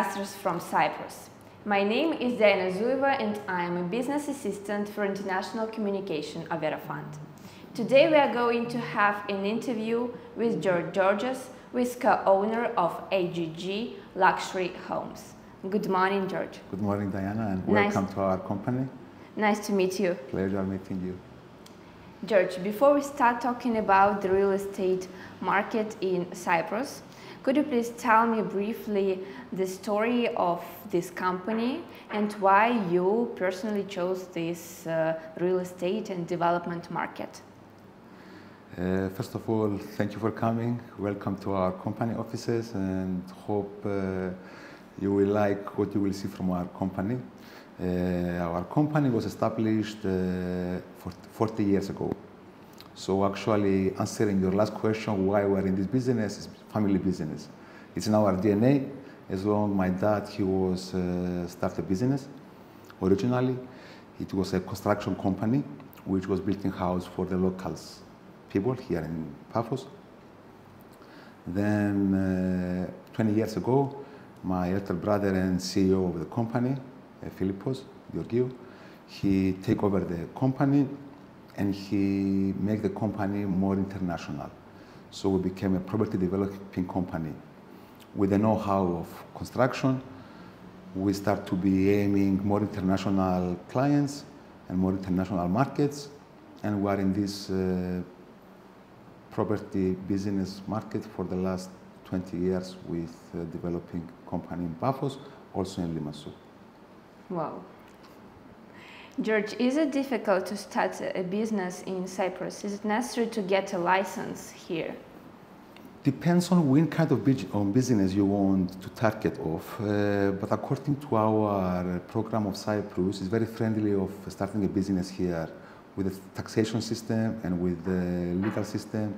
investors from Cyprus. My name is Zueva and I am a business assistant for international communication of Vera Fund. Today we are going to have an interview with George Georgiou, who is co-owner of AGG LUXURY HOMES. Good morning, George. Good morning, Diana, and welcome to our company. Nice to meet you. Pleasure meeting you. George, before we start talking about the real estate market in Cyprus, could you please tell me briefly the story of this company and why you personally chose this real estate and development market? First of all, thank you for coming. Welcome to our company offices, and hope you will like what you will see from our company. Our company was established 40 years ago. So actually, answering your last question, why we're in this business, is family business. It's in our DNA. As long as my dad, he was started business. Originally, it was a construction company which was building house for the locals people here in Paphos. Then 20 years ago, my elder brother and CEO of the company, Philippos Georgiou, he take over the company and he make the company more international. So we became a property developing company. With the know-how of construction, we start to be aiming more international clients and more international markets, and we are in this property business market for the last 20 years with developing company in Paphos, also in Limassol. Wow. George, is it difficult to start a business in Cyprus? Is it necessary to get a license here? Depends on what kind of business you want to target of, but according to our program of Cyprus, it's very friendly of starting a business here with the taxation system and with the legal system.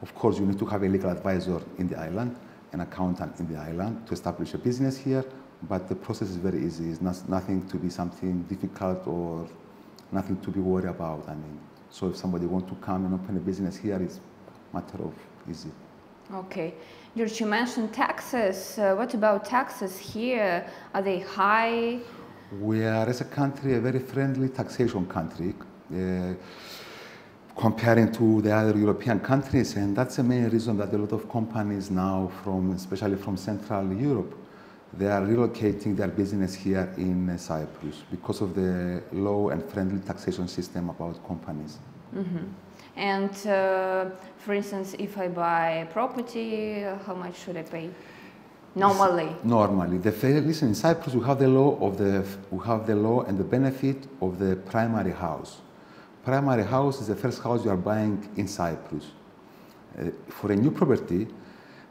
Of course, you need to have a legal advisor in the island, an accountant in the island to establish a business here, but the process is very easy. It's nothing to be something difficult or nothing to be worried about. I mean, so if somebody wants to come and open a business here, it's a matter of easy. Okay. George, you mentioned taxes. What about taxes here? Are they high? We are, as a country, a very friendly taxation country, comparing to the other European countries, and that's the main reason that a lot of companies now, especially from Central Europe, they are relocating their business here in Cyprus because of the low and friendly taxation system about companies. Mm-hmm. And for instance, if I buy property, how much should I pay? Normally. Normally, listen. In Cyprus, we have the law and the benefit of the primary house. Primary house is the first house you are buying in Cyprus. For a new property,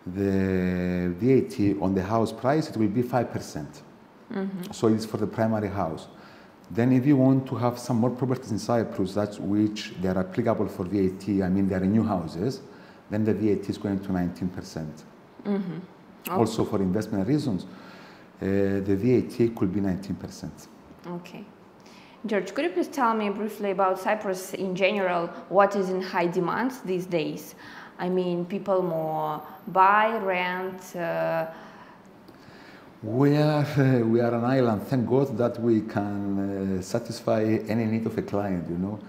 the VAT on the house price, it will be 5%. Mm-hmm. So it's for the primary house. Then if you want to have some more properties in Cyprus, that's which they are applicable for VAT, I mean they are new houses, then the VAT is going to 19%. Mm-hmm. Okay. Also for investment reasons, the VAT could be 19%. Okay. George, could you please tell me briefly about Cyprus in general? What is in high demand these days? I mean, people more buy, rent. We are an island. Thank God that we can satisfy any need of a client. You know,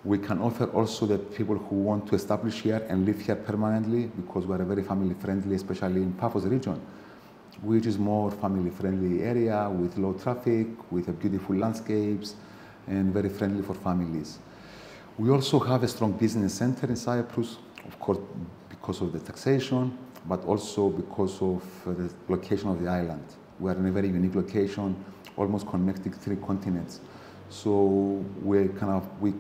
we can offer also the people who want to establish here and live here permanently, because we are a very family friendly, especially in Paphos region, which is more family friendly area with low traffic, with a beautiful landscapes, and very friendly for families. We also have a strong business center in Cyprus, of course, because of the taxation, but also because of the location of the island. We are in a very unique location, almost connecting 3 continents. So we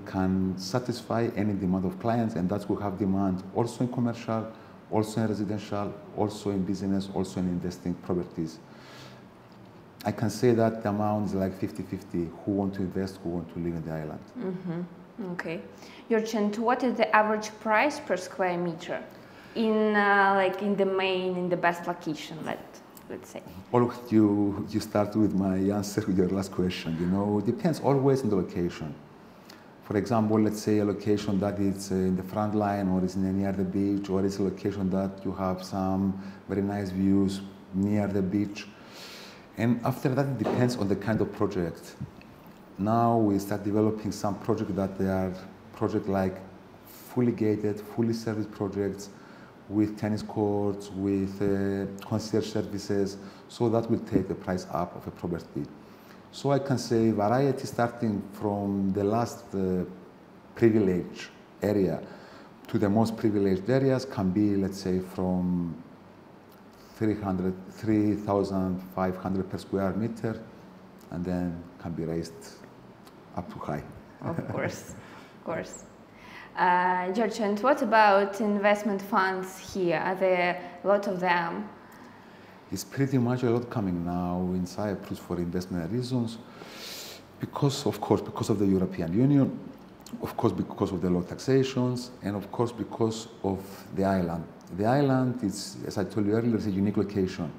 can satisfy any demand of clients, and that's we have demand also in commercial, also in residential, also in business, also in investing properties. I can say that the amount is like 50-50, who want to invest, who want to live in the island. Mm-hmm. Okay. George, and what is the average price per square meter in the best location, let's say? Well, you start with my answer with your last question. You know, it depends always on the location. For example, let's say a location that is in the front line or is near the beach, or it's a location that you have some very nice views near the beach, And after that, it depends on the kind of project. Now we start developing some projects that they are like fully gated, fully serviced projects with tennis courts, with concierge services, so that will take the price up of a property. So I can say variety starting from the last privileged area to the most privileged areas can be, let's say, from 3,500 per square meter, and then can be raised up to high. Of course, of course. George, and what about investment funds here? Are there a lot of them? It's pretty much a lot coming now in Cyprus for investment reasons, because, of course, because of the European Union, of course, because of the low taxations, and of course, because of the island. The island is, as I told you earlier, is a unique location.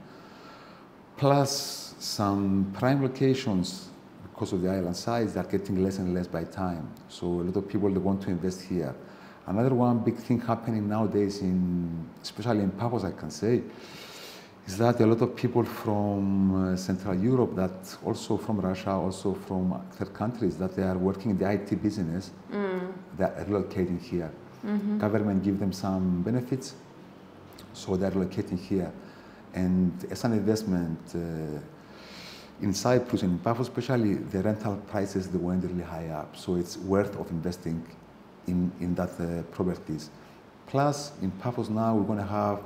Plus, some prime locations, because of the island size, are getting less and less by time. So a lot of people, they want to invest here. Another one big thing happening nowadays, especially in Paphos, I can say, is that a lot of people from Central Europe, that also from Russia, also from third countries, that they are working in the IT business, they are relocating here. Government give them some benefits, so they are relocating here. And as an investment, in Cyprus and in Paphos especially, the rental prices, they went really high up. So it's worth of investing in that properties. Plus, in Paphos now, we're going to have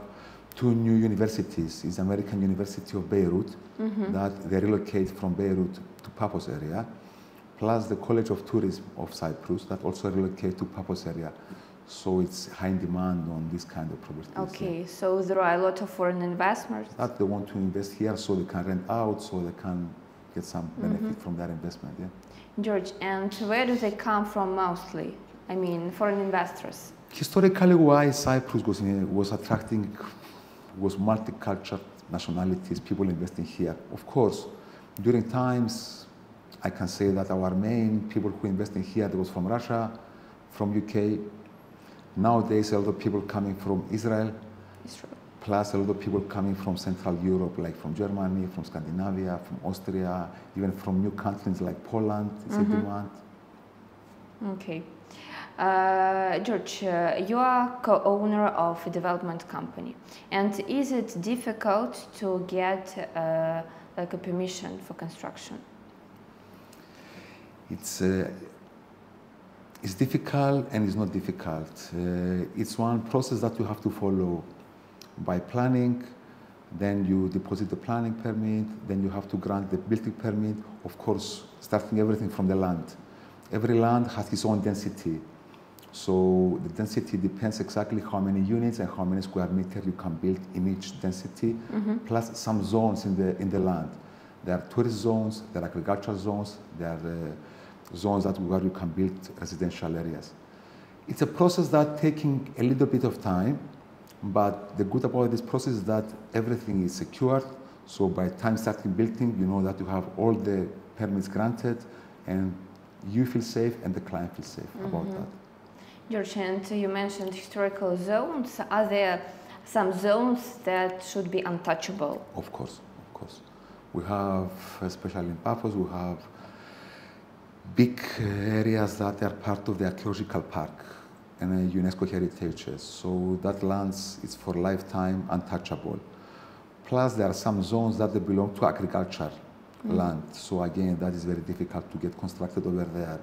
2 new universities. It's American University of Beirut, that they relocate from Beirut to Paphos area, plus the College of Tourism of Cyprus that also relocate to Paphos area. So it's high in demand on this kind of properties. Okay, so there are a lot of foreign investors that they want to invest here, so they can rent out, so they can get some benefit from that investment. Yeah. George, and where do they come from mostly? I mean, foreign investors. Historically, why Cyprus was attracting was multicultural nationalities, people investing here. Of course, during times, I can say that our main people who invested here, there was from Russia, from UK. Nowadays, a lot of people coming from Israel, plus a lot of people coming from Central Europe, like from Germany, from Scandinavia, from Austria, even from new countries like Poland, it's a demand. Okay. George, you are co-owner of a development company, and is it difficult to get like a permission for construction? It's difficult and it's not difficult. It's one process that you have to follow by planning, then you deposit the planning permit, then you have to grant the building permit, of course, starting everything from the land. Every land has its own density. So the density depends exactly how many units and how many square meters you can build in each density, plus some zones in the land. There are tourist zones, there are agricultural zones, there are zones where you can build residential areas. It's a process that's taking a little bit of time, but the good about this process is that everything is secured. So by the time starting building, you know that you have all the permits granted, and you feel safe and the client feels safe about that. George, and you mentioned historical zones. Are there some zones that should be untouchable? Of course, of course. We have, especially in Paphos, we have big areas that are part of the archaeological park and UNESCO heritages. So that land is for lifetime untouchable. Plus, there are some zones that they belong to agriculture land. So again, that is very difficult to get constructed over there.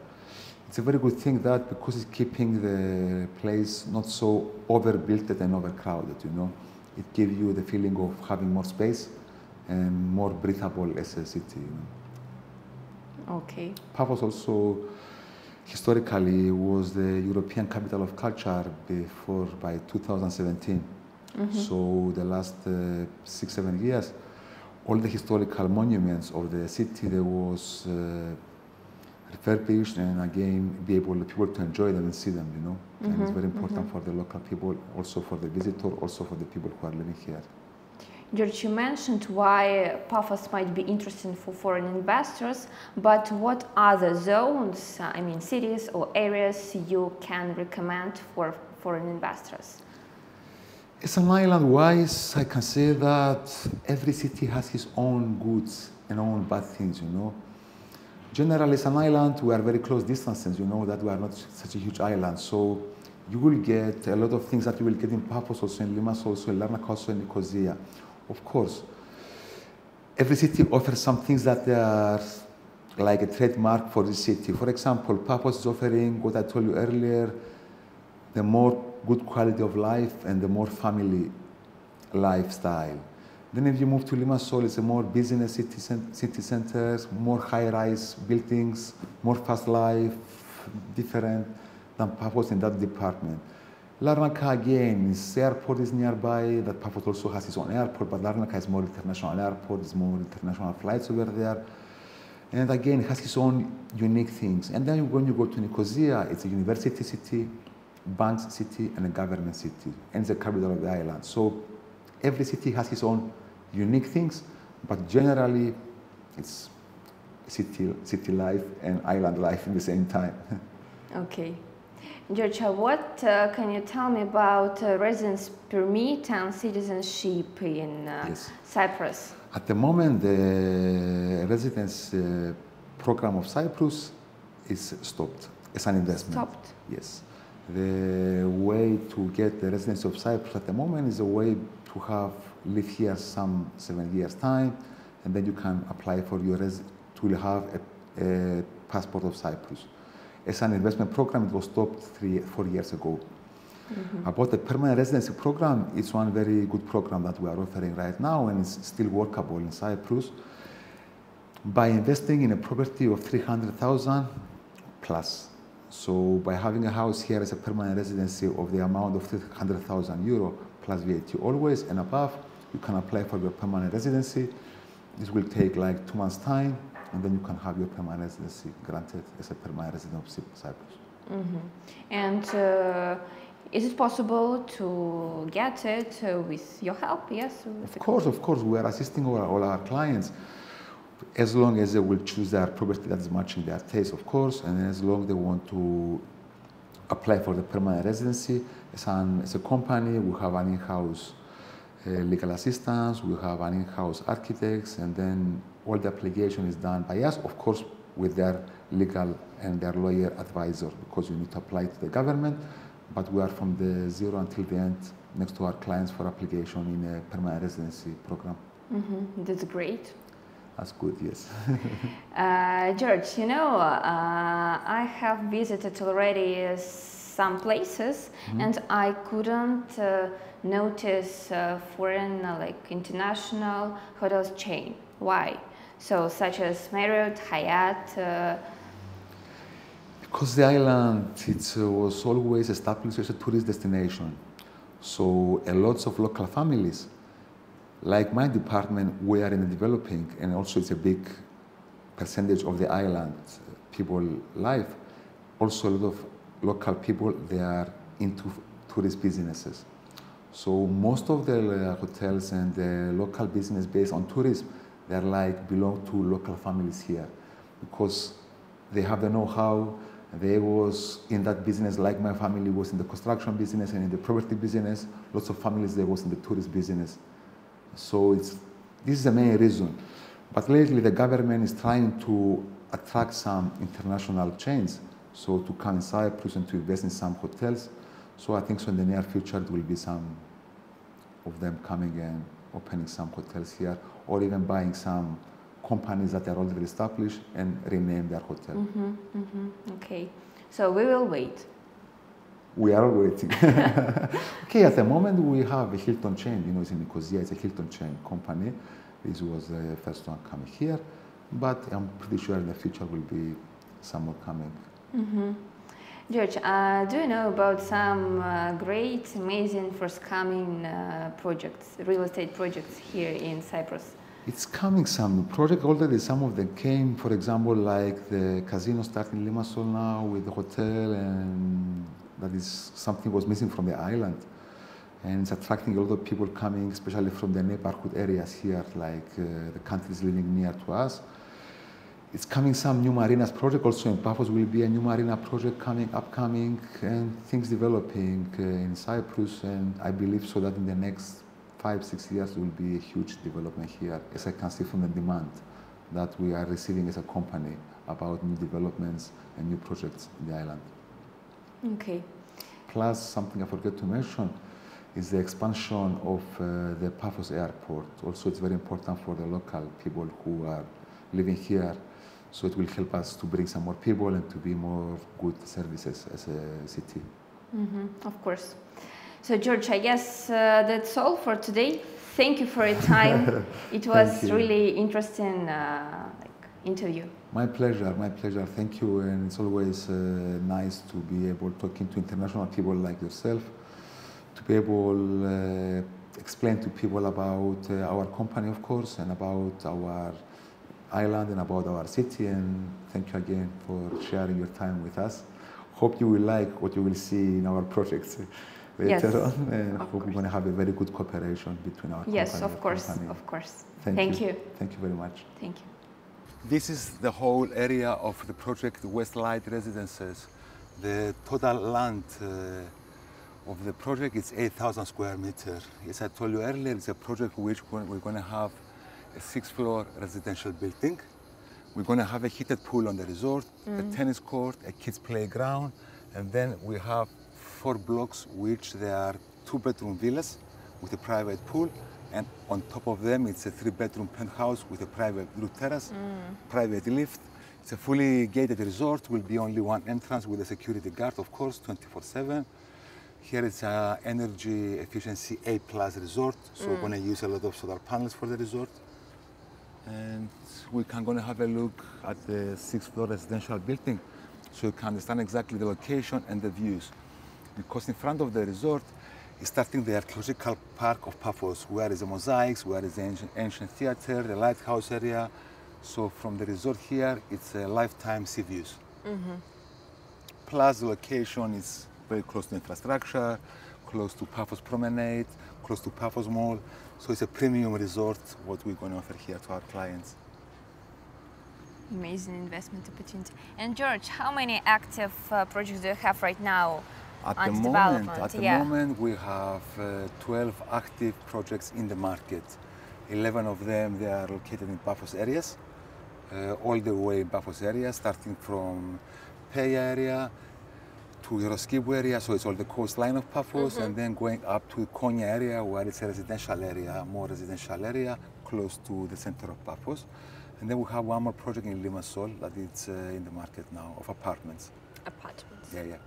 It's a very good thing that because it's keeping the place not so overbuilt and overcrowded, you know. It gives you the feeling of having more space and more breathable as a city. You know. Okay. Paphos also historically was the European capital of culture by 2017. So the last 6-7 years, all the historical monuments of the city, there was refurbished and again be able people to enjoy them and see them, you know. And it's very important for the local people, also for the visitor, also for the people who are living here. George, you mentioned why Paphos might be interesting for foreign investors, but what other zones, I mean cities or areas you can recommend for foreign investors? As an island-wise, I can say that every city has its own goods and own bad things, you know. Generally, as an island, we are very close distances, you know, that we are not such a huge island. So you will get a lot of things that you will get in Paphos, also in Limassol, also in Larnaca, also in Nicosia. Of course, every city offers some things that are like a trademark for the city. For example, Paphos is offering what I told you earlier, the more good quality of life and the more family lifestyle. Then if you move to Limassol, it's a more business city centers, more high-rise buildings, more fast life, different than Paphos in that department. Larnaca again, the airport is nearby, that Paphos also has its own airport, but Larnaca is more international airport, there's more international flights over there. And again, it has its own unique things. And then when you go to Nicosia, it's a university city, banks city, and a government city, and it's the capital of the island. So every city has its own unique things, but generally it's city life and island life in the same time. Okay. Georgiou, what can you tell me about residence permit and citizenship in Cyprus? At the moment, the residence program of Cyprus is stopped. It's an investment. Stopped? Yes. The way to get the residence of Cyprus at the moment is a way to live here some 7 years time, and then you can apply for your to have a passport of Cyprus. As an investment program, it was stopped 4 years ago. Mm-hmm. About the permanent residency program, it's one very good program that we are offering right now, and it's still workable in Cyprus. By investing in a property of 300,000 plus. So by having a house here as a permanent residency of the amount of 300,000 euro plus VAT always and above, you can apply for your permanent residency. This will take like 2 months' time, and then you can have your permanent residency granted as a permanent resident of Cyprus. Mm-hmm. And is it possible to get it with your help? Yes? Of course. We are assisting all our clients as long as they will choose their property that is matching their taste, of course, and as long as they want to apply for the permanent residency. As a company, we have an in-house legal assistance, we have an in-house architects, and then all the application is done by us, of course, with their legal and their lawyer advisor, because you need to apply to the government, but we are from the zero until the end next to our clients for application in a permanent residency program. Mm-hmm. That's great. That's good, yes. George, you know, I have visited already some places, mm-hmm. and I couldn't notice foreign, like international hotels chain. Why? So, such as Marriott, Hyatt. Because the island, it was always established as a tourist destination. So, a lot of local families, like my department, we are in the developing, and also it's a big percentage of the island people life. Also, a lot of local people, they are into tourist businesses. So most of the hotels and the local business based on tourism, they're like belong to local families here, because they have the know-how. They was in that business, like my family was in the construction business and in the property business. Lots of families, they was in the tourist business. So this is the main reason. But lately the government is trying to attract some international chains, so to come in Cyprus and to invest in some hotels. So I think so in the near future there will be some of them coming and opening some hotels here, or even buying some companies that are already established and rename their hotel. Mm-hmm, mm-hmm. Okay, so we will wait. We are waiting. Okay, at the moment we have a Hilton chain, you know, it's in Nicosia, it's a Hilton chain company. This was the first one coming here, but I'm pretty sure in the future will be some more coming. Mm-hmm. George, do you know about some great, amazing, forthcoming projects, real estate projects here in Cyprus? It's coming some project already. Some of them came, for example, like the casino starting in Limassol now with the hotel, and that is something was missing from the island. And it's attracting a lot of people coming, especially from the neighborhood areas here, like the countries living near to us. It's coming some new marinas project also in Paphos will be a new marina project upcoming, and things developing in Cyprus, and I believe so that in the next 5-6 years there will be a huge development here, as I can see from the demand that we are receiving as a company about new developments and new projects in the island. Okay. Plus, something I forgot to mention is the expansion of the Paphos airport. Also, it's very important for the local people who are living here. So it will help us to bring some more people and to be more good services as a city. Of course. So George, I guess that's all for today. Thank you for your time. It was really interesting interview. My pleasure, my pleasure. Thank you. And it's always nice to be able talking to international people like yourself, to be able to explain to people about our company, of course, and about our island and about our city. And thank you again for sharing your time with us. Hope you will like what you will see in our projects later on, and hope we're going to have a very good cooperation between our company. Yes, of course, of course. Thank you. Thank you very much. Thank you. This is the whole area of the project Westlight Residences. The total land of the project is 8,000 square meters. As I told you earlier, it's a project which we're going to have a 6-floor residential building. We're going to have a heated pool on the resort, a tennis court, a kids playground, and then we have 4 blocks which they are 2-bedroom villas with a private pool, and on top of them it's a 3-bedroom penthouse with a private roof terrace, private lift. It's a fully gated resort, will be only one entrance with a security guard, of course, 24/7. Here it's an energy efficiency A+ resort, so we're going to use a lot of solar panels for the resort. And we can going to have a look at the 6-floor residential building so you can understand exactly the location and the views. Because in front of the resort is starting the archaeological park of Paphos, where is the mosaics, where is the ancient theater, the lighthouse area. So from the resort here, it's a lifetime sea views. Plus the location is very close to infrastructure, close to Paphos Promenade, close to Paphos Mall. So it's a premium resort, what we're going to offer here to our clients. Amazing investment opportunity. And George, how many active projects do you have right now? At the moment, we have 12 active projects in the market. 11 of them, they are located in Paphos areas, all the way in Paphos area, starting from Pay area to Euroskibu area, so it's all the coastline of Paphos, and then going up to Konya area, where it's a residential area, more residential area, close to the center of Paphos. And then we have one more project in Limassol that is in the market now, of apartments. Apartments. Yeah.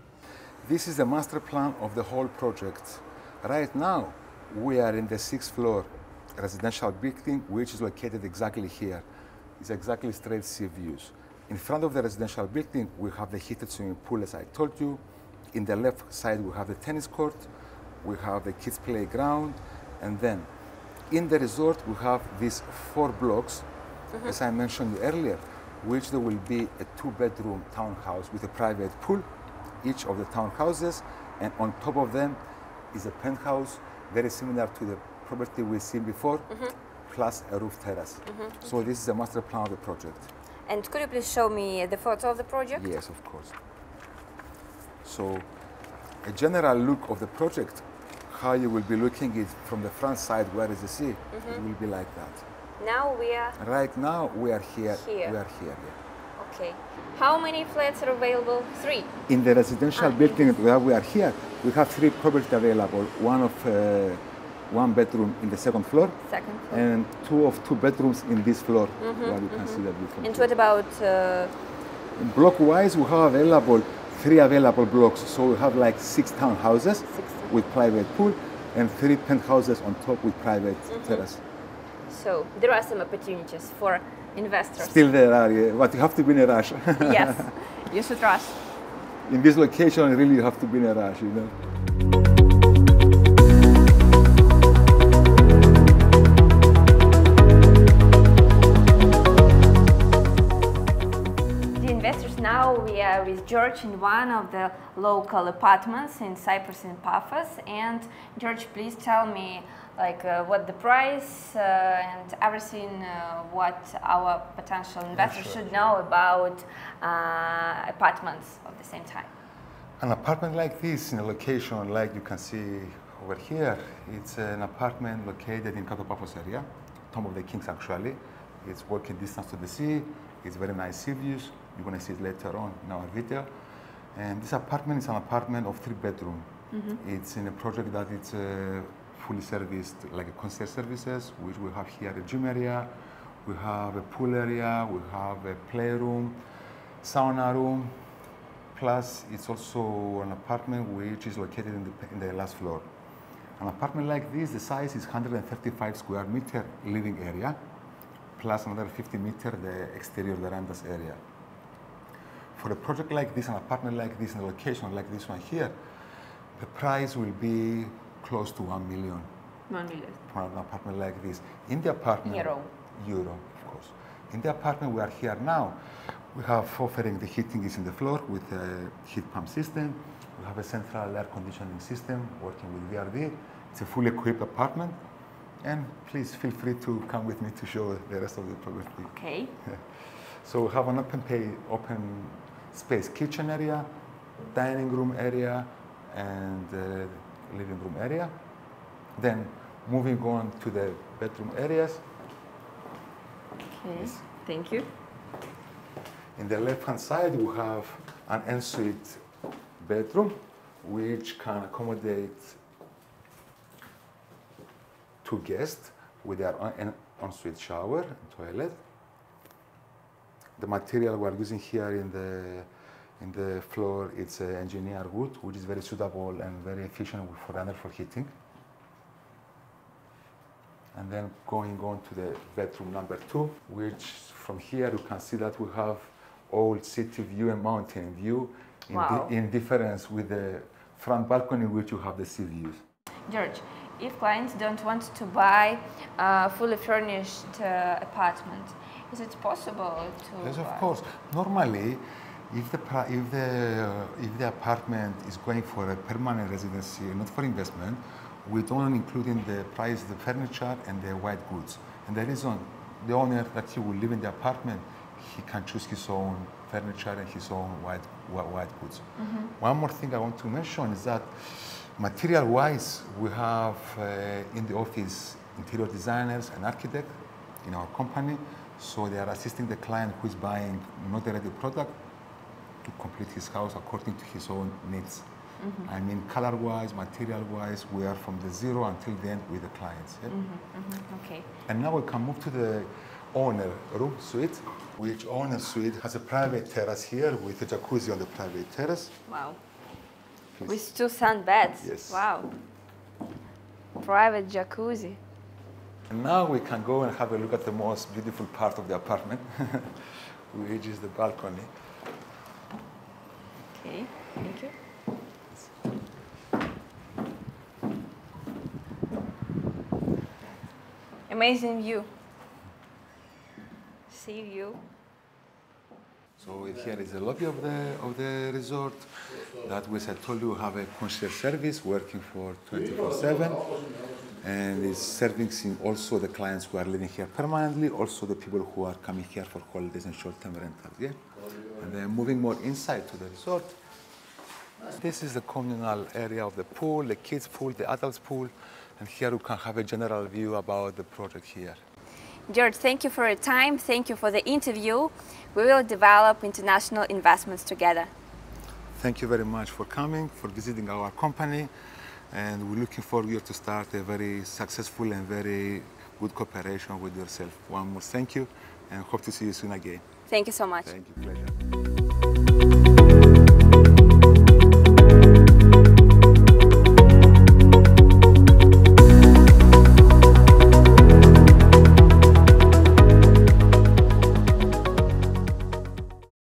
This is the master plan of the whole project. Right now, we are in the 6th-floor residential building, which is located exactly here. It's exactly straight sea views. In front of the residential building, we have the heated swimming pool, as I told you. In the left side, we have the tennis court. We have the kids' playground. And then, in the resort, we have these 4 blocks, as I mentioned earlier, which there will be a 2-bedroom townhouse with a private pool, each of the townhouses, and on top of them is a penthouse, very similar to the property we've seen before, plus a roof terrace. So this is the master plan of the project. And could you please show me the photo of the project? Yes, of course. So a general look of the project, how you will be looking it from the front side, where is the sea, it will be like that. Now we are... Right now we are here. We are here, Okay. How many flats are available? 3. In the residential building where we are here, we have 3 properties available. One of 1 bedroom in the 2nd floor, and 2 of 2 bedrooms in this floor, where you can see the view from. And what about? Block-wise, we have available 3 available blocks. So we have like 6 townhouses with private pool, and 3 penthouses on top with private terrace. So there are some opportunities for investors. Still there are, but you have to be in a rush. Yes, you should rush. In this location, really you have to be in a rush, you know. The investors, now we are with George in one of the local apartments in Cyprus in Paphos. And George, please tell me what the price and everything, what our potential investors should know about apartments at the same time. An apartment like this in a location like you can see over here, it's an apartment located in Paphos area, Tomb of the Kings actually. It's walking distance to the sea. It's very nice sea views. You're going to see it later on in our video. And this apartment is an apartment of 3 bedrooms. It's in a project that it's fully serviced, like a concierge services, which we have here a gym area, we have a pool area, we have a playroom, sauna room, plus it's also an apartment which is located in the last floor. An apartment like this, the size is 135 square meter living area, plus another 50 meter the exterior verandas area. For a project like this, an apartment like this, in a location like this one here, the price will be close to 1 million. 1 million. For an apartment like this. In the apartment... Euro, of course. In the apartment we are here now, we have offering the heating is in the floor with a heat pump system. We have a central air conditioning system working with VRV. It's a fully equipped apartment. And please feel free to come with me to show the rest of the property. Okay. So we have an open space kitchen area, dining room area, and living room area. Then moving on to the bedroom areas. Okay, yes. Thank you. In the left-hand side, we have an ensuite bedroom, which can accommodate 2 guests with their ensuite shower and toilet. The material we're using here in the floor, it's engineered wood, which is very suitable and very efficient for heating. And then going on to the bedroom number 2, which from here you can see that we have old city view and mountain view in difference with the front balcony, which you have the sea views. George, if clients don't want to buy a fully furnished apartment, is it possible to? Yes, of course. Normally, if the apartment is going for a permanent residency, not for investment, we don't include in the price the furniture and the white goods. And the reason, the owner that he will live in the apartment, he can choose his own furniture and his own white goods. One more thing I want to mention is that material-wise, we have in the office interior designers and architects in our company. So they are assisting the client who is buying not a ready product to complete his house according to his own needs. I mean, color-wise, material-wise, we are from the zero until the end with the clients. Yeah? Okay. And now we can move to the owner room suite, which owner suite has a private terrace here with a jacuzzi on the private terrace. Wow. Please. With 2 sun beds. Yes. Wow. Private jacuzzi. And now we can go and have a look at the most beautiful part of the apartment, which is the balcony. Okay, thank you. Amazing view. Sea view. So here is the lobby of the resort. That, as I told you, have a concierge service working for 24/7, and is servicing also the clients who are living here permanently, also the people who are coming here for holidays and short-term rentals. Yeah, and then moving more inside to the resort. This is the communal area of the pool, the kids' pool, the adults' pool, and here you can have a general view about the project here. George, thank you for your time. Thank you for the interview. We will develop international investments together. Thank you very much for coming, for visiting our company, and we're looking forward to start a very successful and very good cooperation with yourself. One more thank you, and hope to see you soon again. Thank you so much. Thank you, pleasure.